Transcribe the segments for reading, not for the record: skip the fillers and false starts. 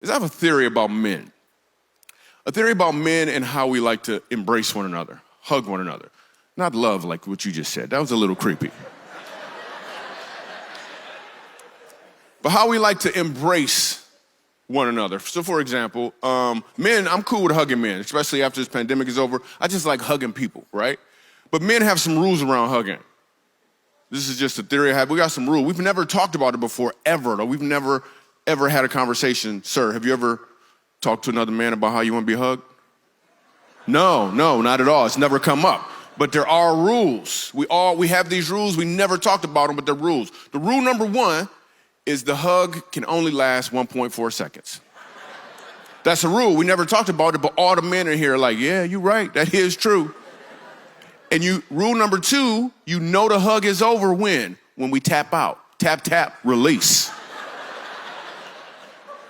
is I have a theory about men. A theory about men and how we like to embrace one another, hug one another. Not love like what you just said. That was a little creepy. But how we like to embrace one another. So for example, men, I'm cool with hugging men, especially after this pandemic is over. I just like hugging people, right? But men have some rules around hugging. This is just a theory I have. We got some rules. We've never talked about it before, ever, though. We've never, ever had a conversation. Sir, have you ever talked to another man about how you want to be hugged? No, not at all. It's never come up. But there are rules. We have these rules. We never talked about them, but they're rules. The rule number one is the hug can only last 1.4 seconds. That's a rule. We never talked about it, but all the men in here are like, yeah, you're right. That is true. And rule number two, you know the hug is over when we tap out. Tap, tap, release.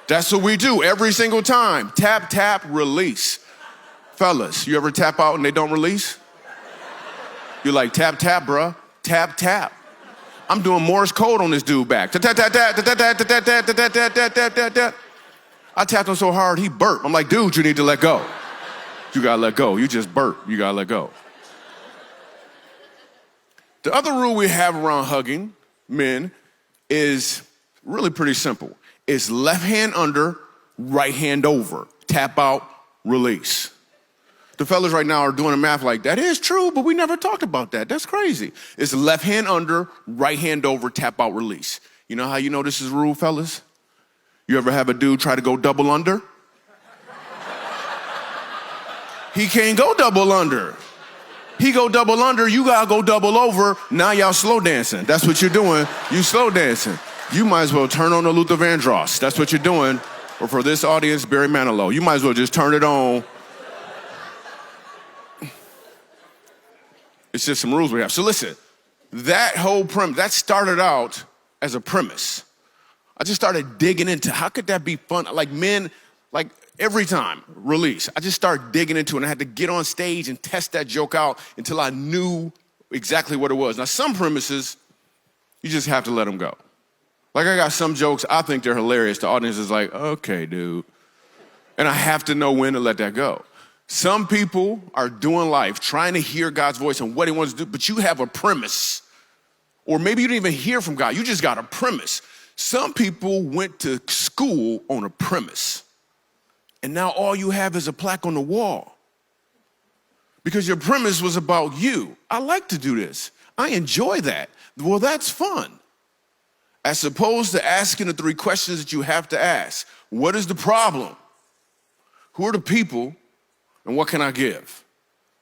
That's what we do every single time. Tap, tap, release. Fellas, you ever tap out and they don't release? You're like, tap, tap, bruh. Tap, tap. I'm doing Morse code on this dude back. Tap, tap, tap, tap, tap, tap, tap, tap, tap, tap, tap, tap, tap, tap. I tapped him so hard, he burped. I'm like, dude, you need to let go. You gotta let go. You just burped. You gotta let go. The other rule we have around hugging men is really pretty simple. It's left hand under, right hand over. Tap out, release. The fellas right now are doing the math like, that is true, but we never talked about that. That's crazy. It's left hand under, right hand over, tap out, release. You know how you know this is a rule, fellas? You ever have a dude try to go double under? He can't go double under. He go double under, you gotta go double over. Now y'all slow dancing. That's what you're doing. You slow dancing. You might as well turn on the Luther Vandross. That's what you're doing. Or for this audience, Barry Manilow. You might as well just turn it on. It's just some rules we have. So listen, that whole premise, that started out as a premise. I just started digging into how could that be fun? Like men, like every time, release. I just started digging into it and I had to get on stage and test that joke out until I knew exactly what it was. Now some premises, you just have to let them go. Like I got some jokes, I think they're hilarious. The audience is like, okay, dude. And I have to know when to let that go. Some people are doing life trying to hear God's voice and what he wants to do, but you have a premise. Or maybe you didn't even hear from God, you just got a premise. Some people went to school on a premise. And now all you have is a plaque on the wall. Because your premise was about you. I like to do this. I enjoy that. Well, that's fun. As opposed to asking the three questions that you have to ask. What is the problem? Who are the people? And what can I give?